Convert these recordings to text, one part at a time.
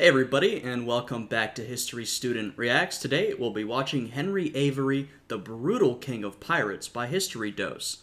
Hey everybody, and welcome back to History Student Reacts. Today we'll be watching Henry Avery, the Brutal King of Pirates by History Dose.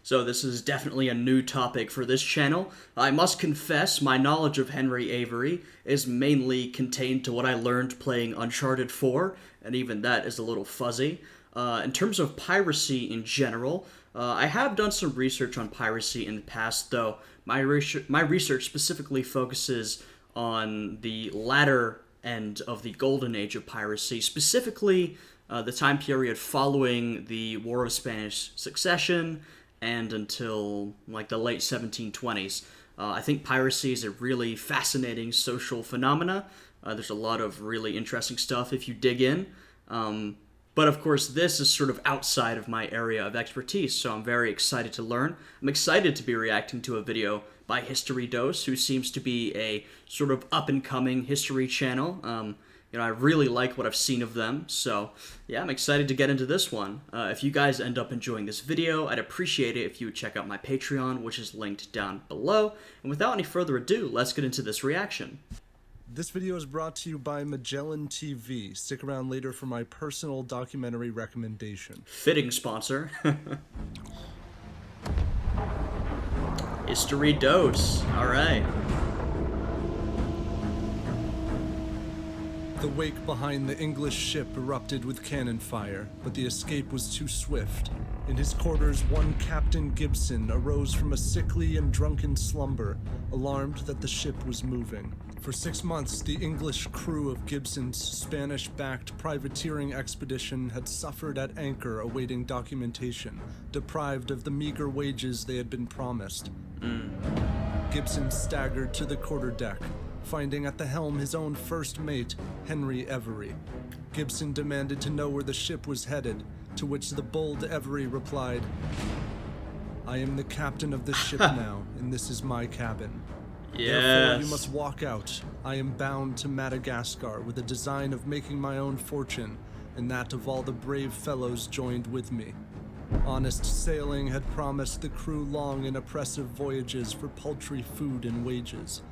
So this is definitely a new topic for this channel. I must confess my knowledge of Henry Avery is mainly contained to what I learned playing Uncharted 4, and even that is a little fuzzy. In terms of piracy in general, I have done some research on piracy in the past, though my research specifically focuses on the latter end of the golden age of piracy, specifically the time period following the War of Spanish Succession and until like the late 1720s. I think piracy is a really fascinating social phenomena. There's a lot of really interesting stuff if you dig in. But of course, this is sort of outside of my area of expertise, so I'm very excited to learn. I'm excited to be reacting to a video by History Dose, who seems to be a sort of up-and-coming history channel. I really like what I've seen of them, so yeah, I'm excited to get into this one. If you guys end up enjoying this video, I'd appreciate it if you would check out my Patreon, which is linked down below. And without any further ado, let's get into this reaction. This video is brought to you by Magellan TV. Stick around later for my personal documentary recommendation. Fitting sponsor. History Dose. Alright. The wake behind the English ship erupted with cannon fire, but the escape was too swift. In his quarters, one Captain Gibson arose from a sickly and drunken slumber, alarmed that the ship was moving. For 6 months, the English crew of Gibson's Spanish-backed privateering expedition had suffered at anchor awaiting documentation, deprived of the meager wages they had been promised. Gibson staggered to the quarterdeck, finding at the helm his own first mate, Henry Avery. Gibson demanded to know where the ship was headed, to which the bold Avery replied, "I am the captain of this ship now, and this is my cabin. Therefore, you must walk out. I am bound to Madagascar with a design of making my own fortune, and that of all the brave fellows joined with me." Honest sailing had promised the crew long and oppressive voyages for paltry food and wages.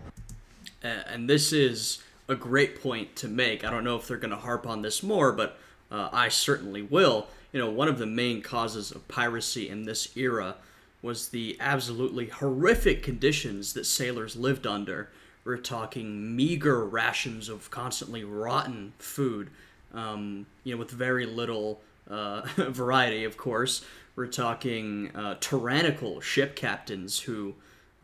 And this is a great point to make. I don't know if they're going to harp on this more, but I certainly will. One of the main causes of piracy in this era was the absolutely horrific conditions that sailors lived under. We're talking meager rations of constantly rotten food, with very little variety, of course. We're talking tyrannical ship captains who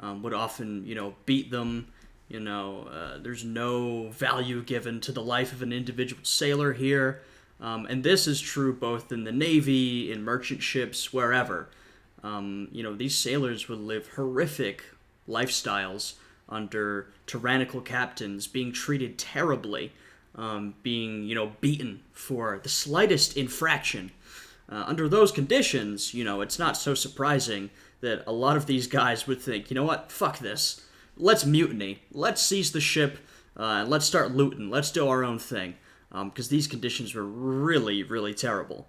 would often, beat them. There's no value given to the life of an individual sailor here. And this is true both in the Navy, in merchant ships, wherever. These sailors would live horrific lifestyles under tyrannical captains, being treated terribly, being, beaten for the slightest infraction. Under those conditions, it's not so surprising that a lot of these guys would think, you know what, fuck this. Let's mutiny. Let's seize the ship, and let's start looting. Let's do our own thing. Because these conditions were really, really terrible.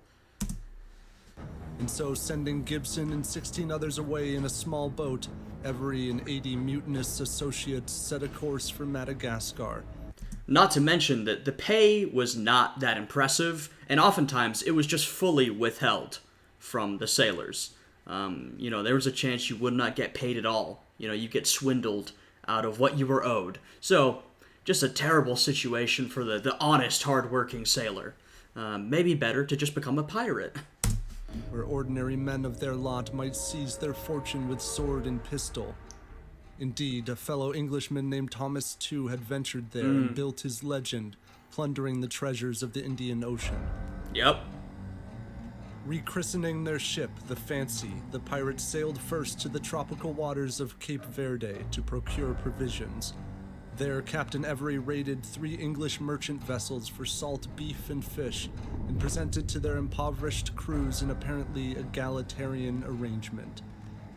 And so, sending Gibson and 16 others away in a small boat, Avery and 80 mutinous associates set a course for Madagascar. Not to mention that the pay was not that impressive, and oftentimes it was just fully withheld from the sailors. There was a chance you would not get paid at all. You get swindled out of what you were owed. So, just a terrible situation for the honest, hard-working sailor. Maybe better to just become a pirate. Where ordinary men of their lot might seize their fortune with sword and pistol. Indeed, a fellow Englishman named Thomas Tew had ventured there and built his legend, plundering the treasures of the Indian Ocean. Yep. Rechristening their ship, the Fancy, the pirates sailed first to the tropical waters of Cape Verde to procure provisions. There, Captain Avery raided 3 English merchant vessels for salt beef and fish, and presented to their impoverished crews an apparently egalitarian arrangement.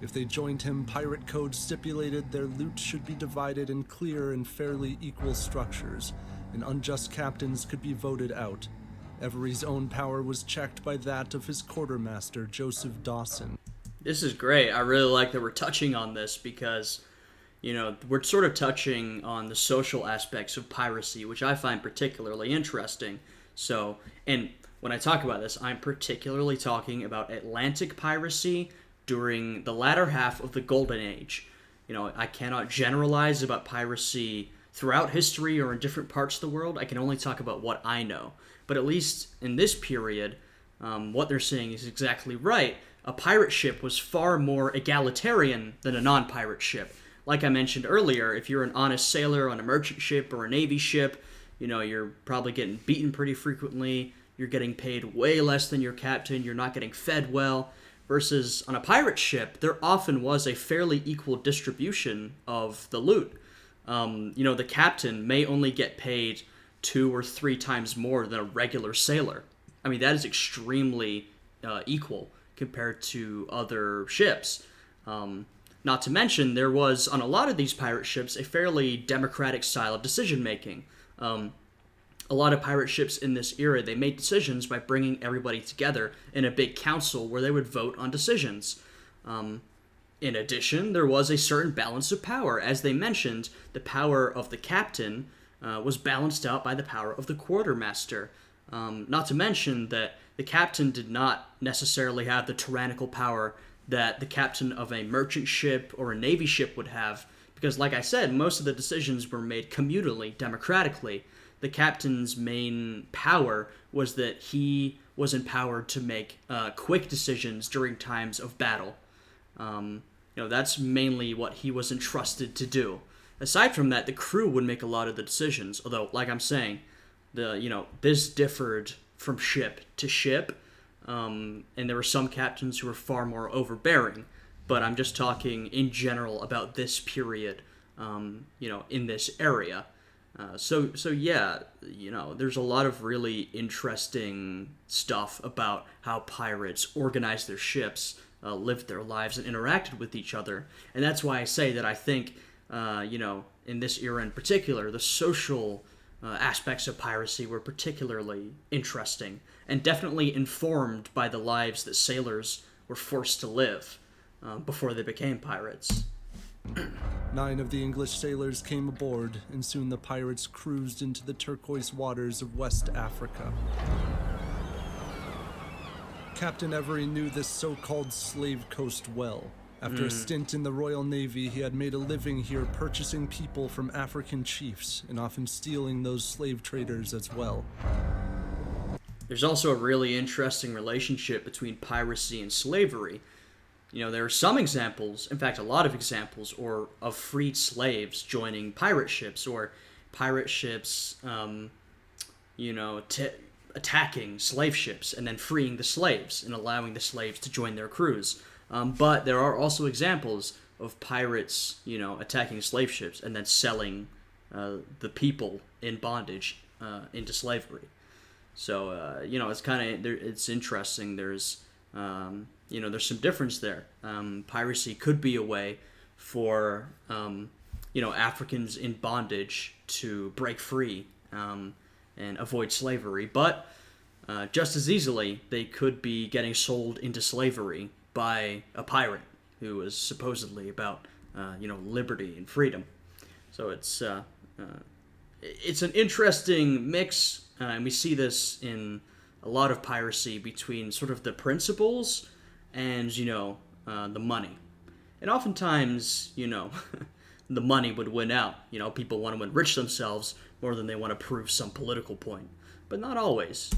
If they joined him, pirate code stipulated their loot should be divided in clear and fairly equal structures, and unjust captains could be voted out. Avery's own power was checked by that of his quartermaster, Joseph Dawson. This is great. I really like that we're touching on this because we're sort of touching on the social aspects of piracy, which I find particularly interesting. So, and when I talk about this, I'm particularly talking about Atlantic piracy during the latter half of the Golden Age. I cannot generalize about piracy throughout history or in different parts of the world. I can only talk about what I know. But at least in this period, what they're saying is exactly right. A pirate ship was far more egalitarian than a non-pirate ship. Like I mentioned earlier, if you're an honest sailor on a merchant ship or a navy ship, you're probably getting beaten pretty frequently. You're getting paid way less than your captain. You're not getting fed well. Versus on a pirate ship, there often was a fairly equal distribution of the loot. The captain may only get paid 2 or 3 times more than a regular sailor. I mean, that is extremely equal compared to other ships. Not to mention, there was, on a lot of these pirate ships, a fairly democratic style of decision-making. A lot of pirate ships in this era, they made decisions by bringing everybody together in a big council where they would vote on decisions. In addition, there was a certain balance of power. As they mentioned, the power of the captain was balanced out by the power of the quartermaster. Not to mention that the captain did not necessarily have the tyrannical power that the captain of a merchant ship or a navy ship would have, because like I said, most of the decisions were made communally, democratically. The captain's main power was that he was empowered to make quick decisions during times of battle. That's mainly what he was entrusted to do. Aside from that, the crew would make a lot of the decisions, although, like I'm saying, this differed from ship to ship, and there were some captains who were far more overbearing, but I'm just talking in general about this period, in this area. So yeah, there's a lot of really interesting stuff about how pirates organized their ships, lived their lives, and interacted with each other. And that's why I say that I think, in this era in particular, the social aspects of piracy were particularly interesting and definitely informed by the lives that sailors were forced to live before they became pirates. 9 of the English sailors came aboard, and soon the pirates cruised into the turquoise waters of West Africa. Captain Every knew this so-called slave coast well. After a stint in the Royal Navy, he had made a living here purchasing people from African chiefs, and often stealing those slave traders as well. There's also a really interesting relationship between piracy and slavery. There are some examples, in fact, a lot of examples, of freed slaves joining pirate ships, or pirate ships, attacking slave ships and then freeing the slaves and allowing the slaves to join their crews. But there are also examples of pirates, attacking slave ships and then selling the people in bondage into slavery. So, it's interesting. There's some difference there. Piracy could be a way for, Africans in bondage to break free and avoid slavery. But just as easily, they could be getting sold into slavery by a pirate who was supposedly about, liberty and freedom. So it's an interesting mix, and we see this in a lot of piracy between sort of the principles and, the money. And oftentimes, the money would win out. People want to enrich themselves more than they want to prove some political point. But not always.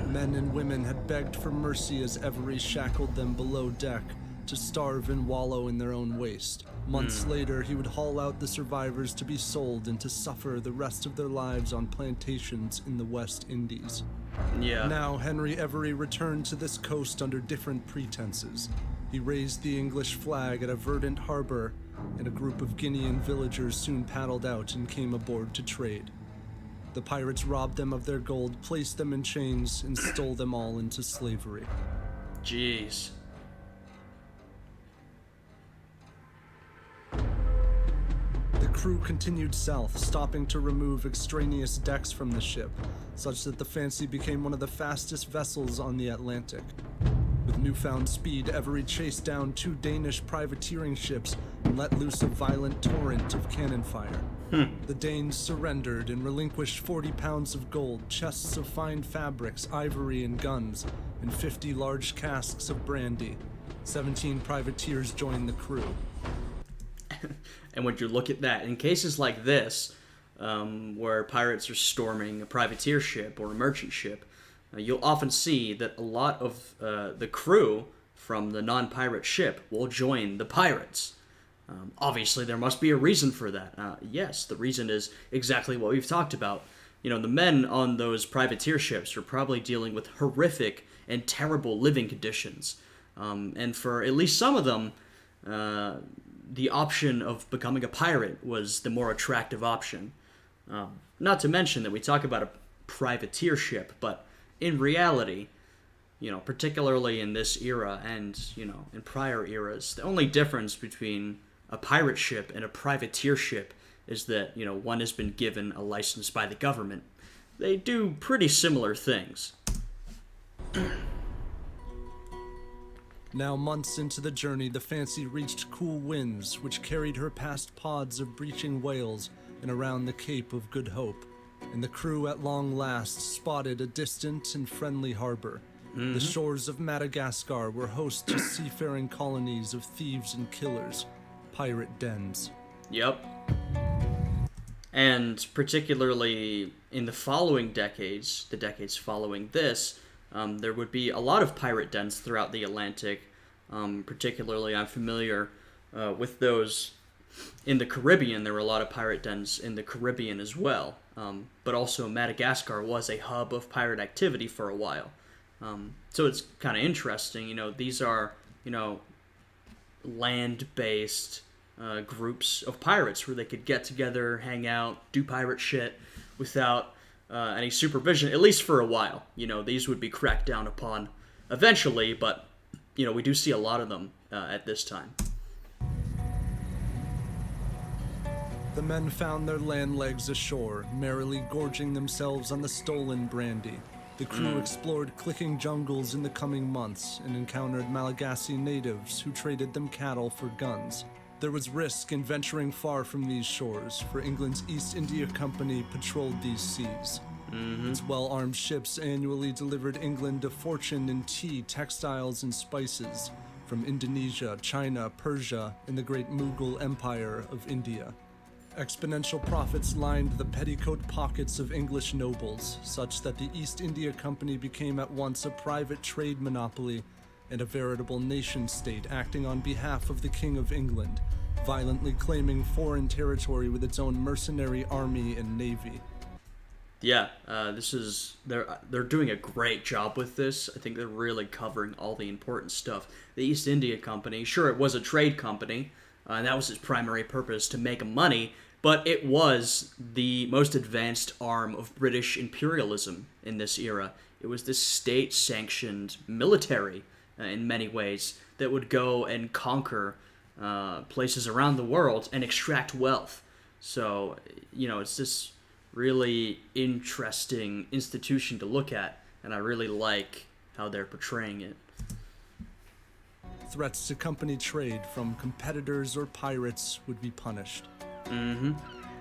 Men and women had begged for mercy as Every shackled them below deck to starve and wallow in their own waste. Months later, he would haul out the survivors to be sold and to suffer the rest of their lives on plantations in the West Indies. Yeah. Now, Henry Every returned to this coast under different pretenses. He raised the English flag at a verdant harbor, and a group of Guinean villagers soon paddled out and came aboard to trade. The pirates robbed them of their gold, placed them in chains, and stole them all into slavery. Jeez. The crew continued south, stopping to remove extraneous decks from the ship, such that the Fancy became one of the fastest vessels on the Atlantic. With newfound speed, Every chased down 2 Danish privateering ships and let loose a violent torrent of cannon fire. The Danes surrendered and relinquished 40 pounds of gold, chests of fine fabrics, ivory, and guns, and 50 large casks of brandy. 17 privateers joined the crew. And when you look at that, in cases like this, where pirates are storming a privateer ship or a merchant ship, you'll often see that a lot of the crew from the non-pirate ship will join the pirates. Obviously, there must be a reason for that. Yes, the reason is exactly what we've talked about. You know, the men on those privateer ships are probably dealing with horrific and terrible living conditions. And for at least some of them, the option of becoming a pirate was the more attractive option. Not to mention that we talk about a privateer ship, but in reality, you know, particularly in this era and, you know, in prior eras, the only difference between a pirate ship and a privateer ship is that, you know, one has been given a license by the government. They do pretty similar things. Now, months into the journey, the Fancy reached cool winds, which carried her past pods of breaching whales and around the Cape of Good Hope, and the crew at long last spotted a distant and friendly harbor. The shores of Madagascar were host to seafaring colonies of thieves and killers, pirate dens. Yep. And particularly in the following decades, the decades following this, there would be a lot of pirate dens throughout the Atlantic. Particularly, I'm familiar with those in the Caribbean. There were a lot of pirate dens in the Caribbean as well. But also Madagascar was a hub of pirate activity for a while. So it's kind of interesting. You know, these are, you know, land-based groups of pirates where they could get together, hang out, do pirate shit without any supervision, at least for a while. You know, these would be cracked down upon eventually, but, you know, we do see a lot of them at this time. The men found their land legs ashore, merrily gorging themselves on the stolen brandy. The crew explored clicking jungles in the coming months and encountered Malagasy natives who traded them cattle for guns. There was risk in venturing far from these shores, for England's East India Company patrolled these seas. Its well-armed ships annually delivered England a fortune in tea, textiles, and spices from Indonesia, China, Persia, and the great Mughal Empire of India. Exponential profits lined the petticoat pockets of English nobles, such that the East India Company became at once a private trade monopoly and a veritable nation-state acting on behalf of the King of England, violently claiming foreign territory with its own mercenary army and navy. Yeah, they're doing a great job with this. I think they're really covering all the important stuff. The East India Company, sure, it was a trade company, and that was its primary purpose, to make money, but it was the most advanced arm of British imperialism in this era. It was this state-sanctioned military, in many ways, that would go and conquer places around the world and extract wealth. So, you know, it's this really interesting institution to look at, and I really like how they're portraying it. Threats to company trade from competitors or pirates would be punished.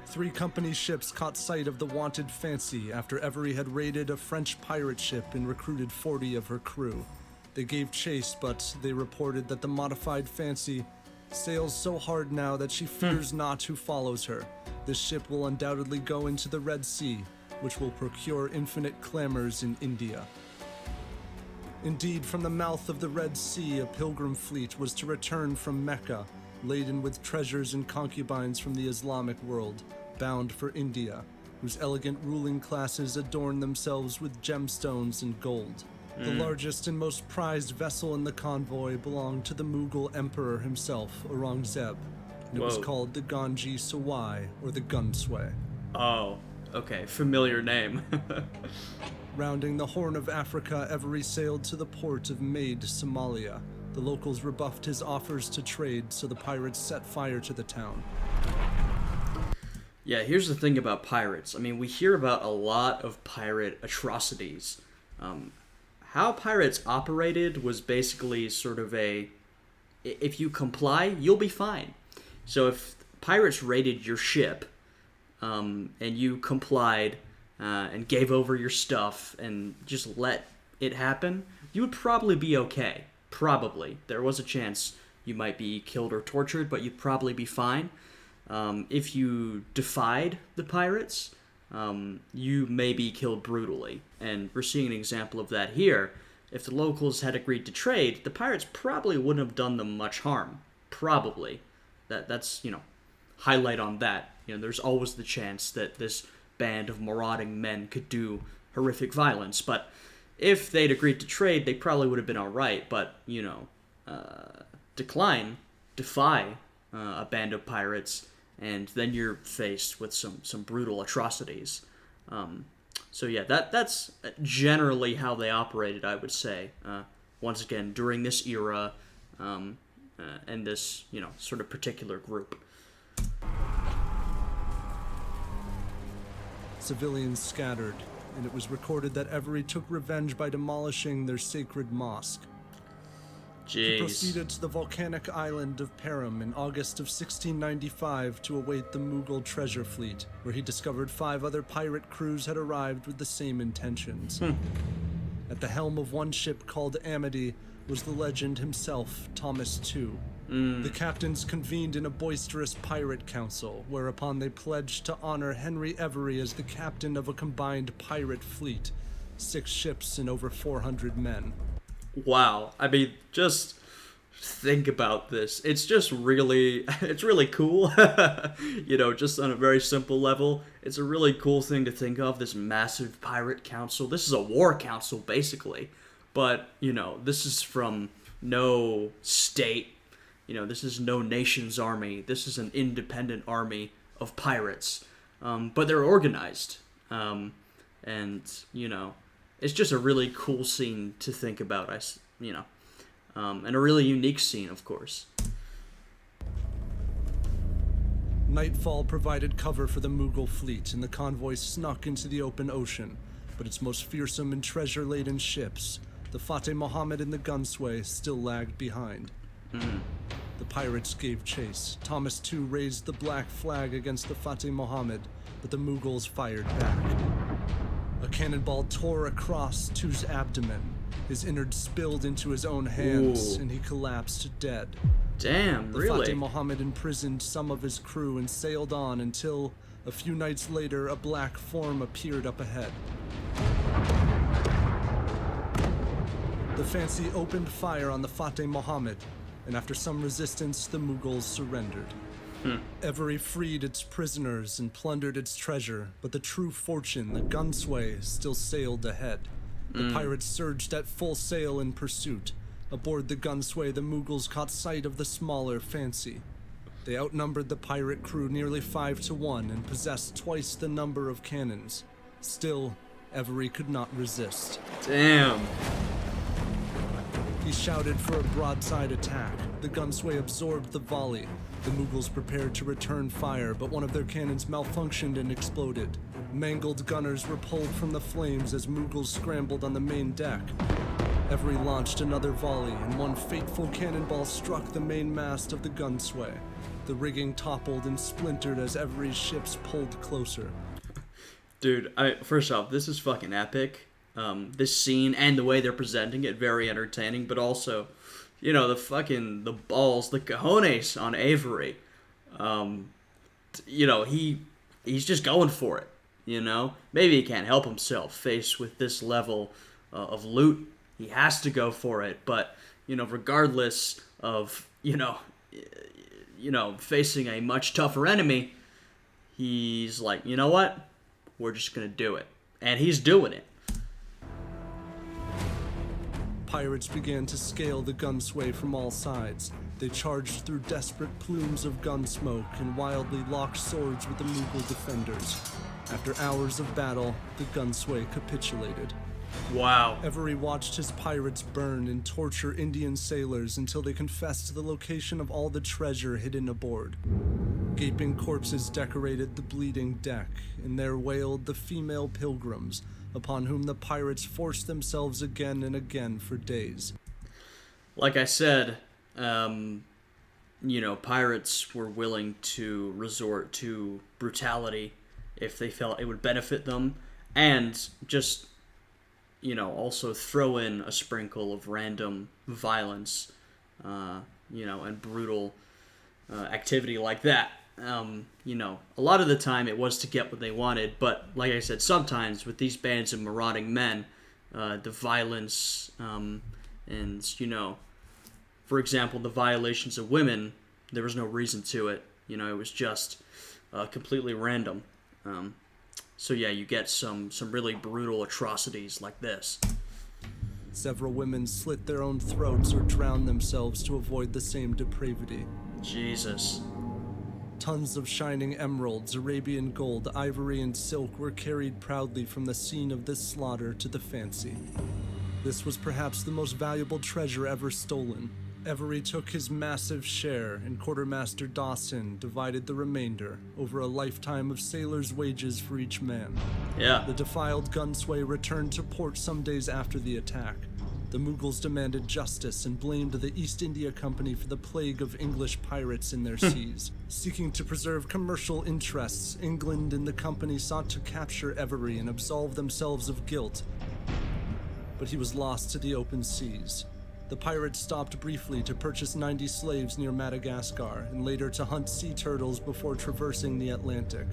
3 company ships caught sight of the wanted Fancy after Every had raided a French pirate ship and recruited 40 of her crew. They gave chase, but they reported that the modified Fancy sails so hard now that she fears not who follows her. This ship will undoubtedly go into the Red Sea, which will procure infinite clamors in India. Indeed, from the mouth of the Red Sea, a pilgrim fleet was to return from Mecca, laden with treasures and concubines from the Islamic world, bound for India, whose elegant ruling classes adorn themselves with gemstones and gold. The largest and most prized vessel in the convoy belonged to the Mughal emperor himself, Aurangzeb, and it was called the Ganji Sawai, or the Gunsway. Oh, okay, familiar name. Rounding the Horn of Africa, Every sailed to the port of Maid, Somalia. The locals rebuffed his offers to trade, so the pirates set fire to the town. Yeah, here's the thing about pirates. I mean, we hear about a lot of pirate atrocities. how pirates operated was basically sort of if you comply, you'll be fine. So if pirates raided your ship, and you complied, and gave over your stuff and just let it happen, you would probably be okay. Probably. There was a chance you might be killed or tortured, but you'd probably be fine. If you defied the pirates, you may be killed brutally. And we're seeing an example of that here. If the locals had agreed to trade, the pirates probably wouldn't have done them much harm. Probably. That's, highlight on that. There's always the chance that this band of marauding men could do horrific violence. But if they'd agreed to trade, they probably would have been alright. But, defy a band of pirates, and then you're faced with some brutal atrocities. So yeah, that's generally how they operated, I would say. Once again, during this era, and this, sort of particular group. Civilians scattered, and it was recorded that Every took revenge by demolishing their sacred mosque. Jeez. He proceeded to the volcanic island of Perim in August of 1695 to await the Mughal treasure fleet, where he discovered 5 other pirate crews had arrived with the same intentions. At the helm of one ship called Amity was the legend himself, Thomas Tew. The captains convened in a boisterous pirate council, whereupon they pledged to honor Henry Every as the captain of a combined pirate fleet, 6 ships and over 400 men. Wow. I mean, just think about this. It's just really, it's really cool. Just on a very simple level. It's a really cool thing to think of, this massive pirate council. This is a war council, basically. But, this is from no state. This is no nation's army. This is an independent army of pirates. But they're organized. And, it's just a really cool scene to think about, and a really unique scene, of course. Nightfall provided cover for the Mughal fleet, and the convoy snuck into the open ocean. But its most fearsome and treasure-laden ships, the Fateh Mohammed and the Gunsway, still lagged behind. The pirates gave chase. Thomas Tew raised the black flag against the Fateh Mohammed, but the Mughals fired back. A cannonball tore across Tew's abdomen. His innards spilled into his own hands, and he collapsed dead. Damn, really? The Fateh Mohammed imprisoned some of his crew and sailed on until, a few nights later, a black form appeared up ahead. The Fancy opened fire on the Fateh Mohammed, and after some resistance, the Mughals surrendered. Every freed its prisoners and plundered its treasure, but the true fortune, the Gunsway, still sailed ahead. The pirates surged at full sail in pursuit. Aboard the Gunsway, the Mughals caught sight of the smaller Fancy. They outnumbered the pirate crew nearly 5 to 1 and possessed twice the number of cannons. Still, Every could not resist. Damn. He shouted for a broadside attack. The Gunsway absorbed the volley. The Mughals prepared to return fire, but one of their cannons malfunctioned and exploded. Mangled gunners were pulled from the flames as Mughals scrambled on the main deck. Every launched another volley, and one fateful cannonball struck the main mast of the Gunsway. The rigging toppled and splintered as Every's ships pulled closer. Dude, first off, this is fucking epic. This scene and the way they're presenting it, very entertaining, but also, the balls, the cojones on Avery. He's just going for it, Maybe he can't help himself faced with this level of loot. He has to go for it, but, regardless of, facing a much tougher enemy, he's like, you know what? We're just gonna do it. And he's doing it. Pirates began to scale the Gunsway from all sides. They charged through desperate plumes of gun smoke and wildly locked swords with the Mughal defenders. After hours of battle, the Gunsway capitulated. Wow. Every watched his pirates burn and torture Indian sailors until they confessed the location of all the treasure hidden aboard. Gaping corpses decorated the bleeding deck, and there wailed the female pilgrims, upon whom the pirates forced themselves again and again for days. Like I said, pirates were willing to resort to brutality if they felt it would benefit them, and just, also throw in a sprinkle of random violence, and brutal activity like that. A lot of the time it was to get what they wanted, but like I said, sometimes with these bands of marauding men, the violence, for example, the violations of women, there was no reason to it. It was just completely random. So yeah, you get some really brutal atrocities like this. Several women slit their own throats or drowned themselves to avoid the same depravity. Jesus. Tons of shining emeralds, Arabian gold, ivory, and silk were carried proudly from the scene of this slaughter to the Fancy. This was perhaps the most valuable treasure ever stolen. Every took his massive share, and Quartermaster Dawson divided the remainder over a lifetime of sailors' wages for each man. Yeah. The defiled Gunsway returned to port some days after the attack. The Mughals demanded justice and blamed the East India Company for the plague of English pirates in their seas. Seeking to preserve commercial interests, England and the company sought to capture Every and absolve themselves of guilt. But he was lost to the open seas. The pirates stopped briefly to purchase 90 slaves near Madagascar, and later to hunt sea turtles before traversing the Atlantic.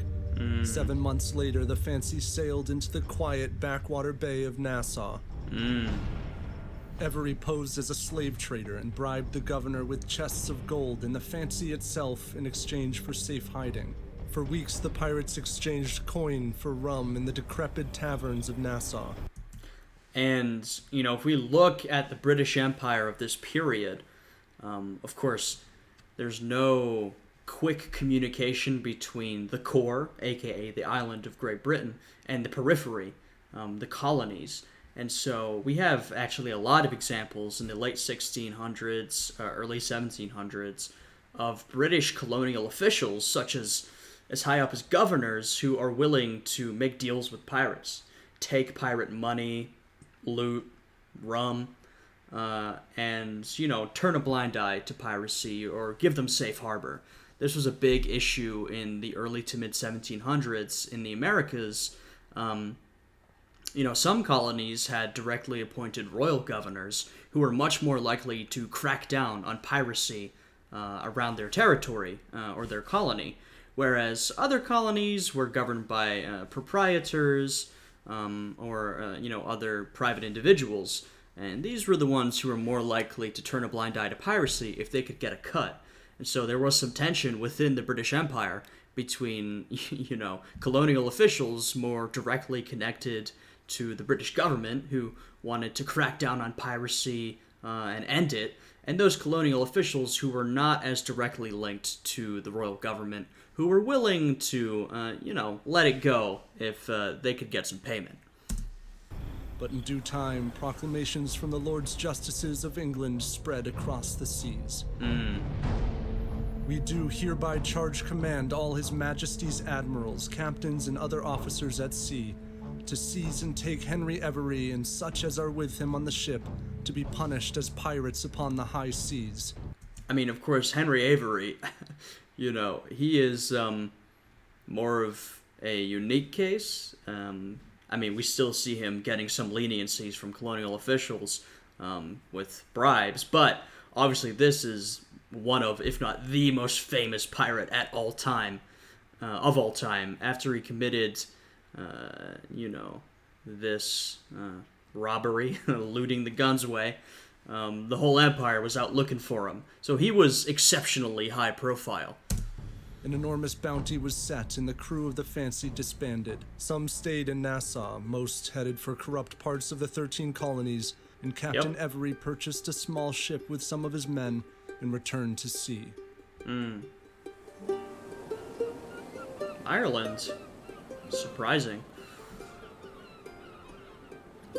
7 months later, the Fancy sailed into the quiet backwater bay of Nassau. Every posed as a slave trader and bribed the governor with chests of gold and the Fancy itself in exchange for safe hiding. For weeks, the pirates exchanged coin for rum in the decrepit taverns of Nassau. And, if we look at the British Empire of this period, of course, there's no quick communication between the core, aka the island of Great Britain, and the periphery, the colonies. And so we have actually a lot of examples in the late 1600s, early 1700s, of British colonial officials, such as high up as governors, who are willing to make deals with pirates, take pirate money, loot, rum, and, turn a blind eye to piracy or give them safe harbor. This was a big issue in the early to mid 1700s in the Americas. Some colonies had directly appointed royal governors who were much more likely to crack down on piracy around their territory or their colony, whereas other colonies were governed by proprietors, or other private individuals, and these were the ones who were more likely to turn a blind eye to piracy if they could get a cut. And so there was some tension within the British Empire between, colonial officials more directly connected to the British government who wanted to crack down on piracy and end it, and those colonial officials who were not as directly linked to the royal government, who were willing to, let it go if they could get some payment. But in due time, proclamations from the Lords Justices of England spread across the seas. We do hereby charge command all His Majesty's admirals, captains, and other officers at sea to seize and take Henry Every and such as are with him on the ship to be punished as pirates upon the high seas. I mean, of course, Henry Avery, he is more of a unique case. We still see him getting some leniencies from colonial officials with bribes, but obviously this is one of, if not the most famous pirate at all time, of all time, after he committed, this robbery, looting the Gunsway. The whole empire was out looking for him. So he was exceptionally high profile. An enormous bounty was set and the crew of the Fancy disbanded. Some stayed in Nassau, most headed for corrupt parts of the 13 colonies, and Captain Every purchased a small ship with some of his men and returned to sea. Ireland. Surprising.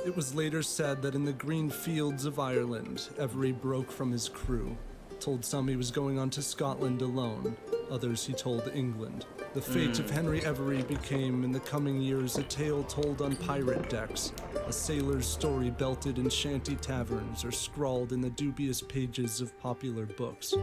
It was later said that in the green fields of Ireland, Every broke from his crew, told some he was going on to Scotland alone, others he told England. The fate of Henry Every became, in the coming years, a tale told on pirate decks, a sailor's story belted in shanty taverns or scrawled in the dubious pages of popular books.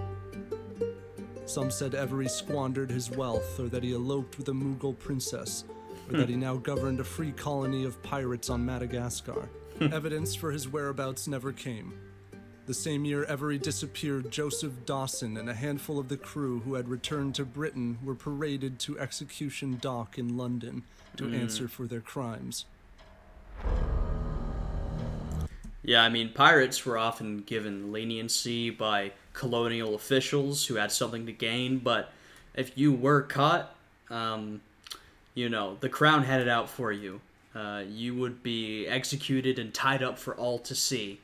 Some said Every squandered his wealth, or that he eloped with a Mughal princess, or that he now governed a free colony of pirates on Madagascar. Evidence for his whereabouts never came. The same year Every disappeared, Joseph Dawson and a handful of the crew who had returned to Britain were paraded to Execution Dock in London to answer for their crimes. Yeah, I mean, pirates were often given leniency by colonial officials who had something to gain, but if you were caught, the crown had it out for you. You would be executed and tied up for all to see.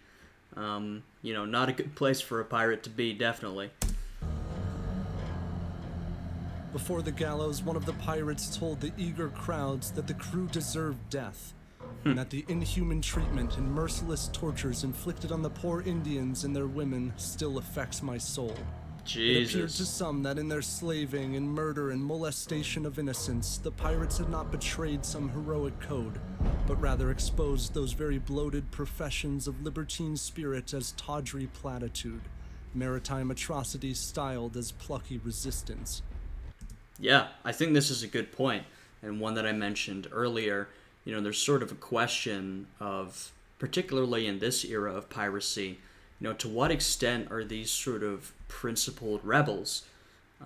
Not a good place for a pirate to be, definitely. Before the gallows, one of the pirates told the eager crowds that the crew deserved death, and that the inhuman treatment and merciless tortures inflicted on the poor Indians and their women still affects my soul. It appeared to some that in their slaving and murder and molestation of innocents, the pirates had not betrayed some heroic code, but rather exposed those very bloated professions of libertine spirit as tawdry platitude, maritime atrocities styled as plucky resistance. Yeah, I think this is a good point, and one that I mentioned earlier. There's sort of a question of, particularly in this era of piracy, to what extent are these sort of principled rebels?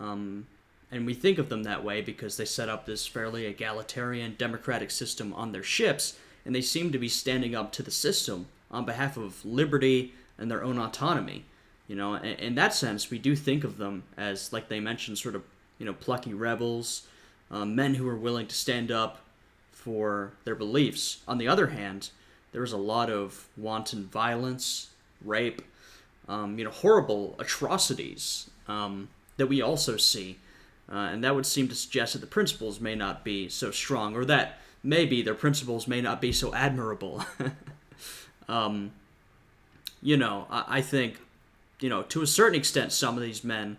And we think of them that way because they set up this fairly egalitarian democratic system on their ships, and they seem to be standing up to the system on behalf of liberty and their own autonomy. In that sense, we do think of them as, like they mentioned, sort of, plucky rebels, men who are willing to stand up for their beliefs. On the other hand, there was a lot of wanton violence, rape, horrible atrocities that we also see. And that would seem to suggest that the principles may not be so strong, or that maybe their principles may not be so admirable. I think, to a certain extent, some of these men,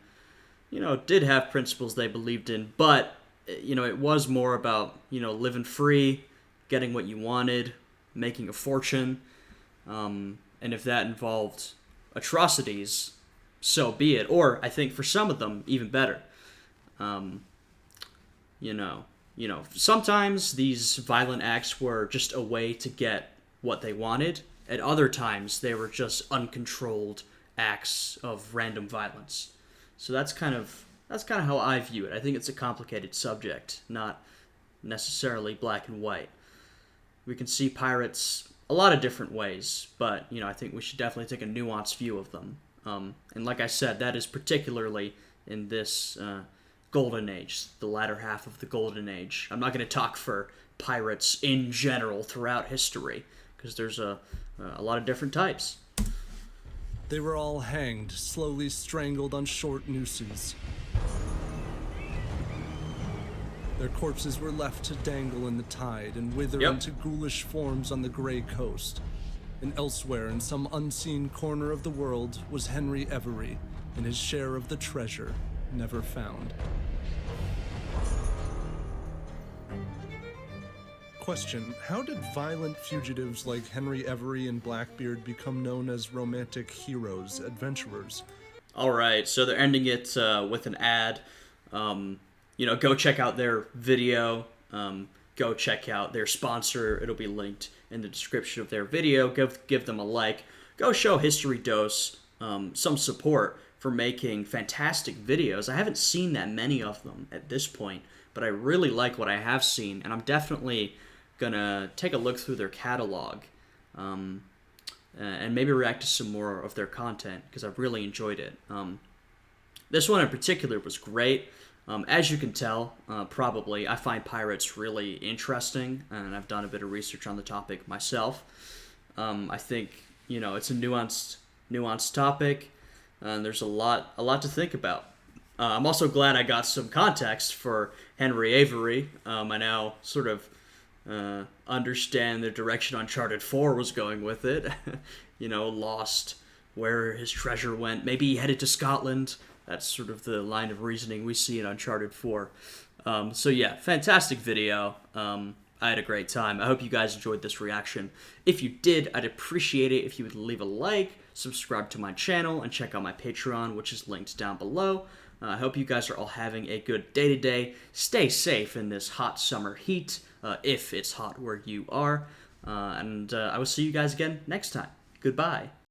did have principles they believed in, but, it was more about, living free, getting what you wanted, making a fortune, and if that involved atrocities, so be it. Or I think for some of them, even better. Sometimes these violent acts were just a way to get what they wanted. At other times, they were just uncontrolled acts of random violence. So that's kind of how I view it. I think it's a complicated subject, not necessarily black and white. We can see pirates a lot of different ways, but I think we should definitely take a nuanced view of them. And like I said, that is particularly in this golden age, the latter half of the golden age. I'm not going to talk for pirates in general throughout history, because there's a lot of different types. They were all hanged, slowly strangled on short nooses. Their corpses were left to dangle in the tide and wither into ghoulish forms on the gray coast. And elsewhere, in some unseen corner of the world, was Henry Every, and his share of the treasure, never found. Question: how did violent fugitives like Henry Every and Blackbeard become known as romantic heroes, adventurers? Alright, so they're ending it with an ad. Go check out their video. Go check out their sponsor. It'll be linked in the description of their video. Give them a like. Go show History Dose some support for making fantastic videos. I haven't seen that many of them at this point, but I really like what I have seen, and I'm definitely gonna take a look through their catalog and maybe react to some more of their content, because I've really enjoyed it. This one in particular was great. As you can tell, probably, I find pirates really interesting, and I've done a bit of research on the topic myself. I think, it's a nuanced topic, and there's a lot to think about. I'm also glad I got some context for Henry Avery. I now sort of understand the direction Uncharted 4 was going with it. Lost where his treasure went. Maybe he headed to Scotland. That's sort of the line of reasoning we see in Uncharted 4. So yeah, fantastic video. I had a great time. I hope you guys enjoyed this reaction. If you did, I'd appreciate it if you would leave a like, subscribe to my channel, and check out my Patreon, which is linked down below. I hope you guys are all having a good day today. Stay safe in this hot summer heat, if it's hot where you are. And I will see you guys again next time. Goodbye.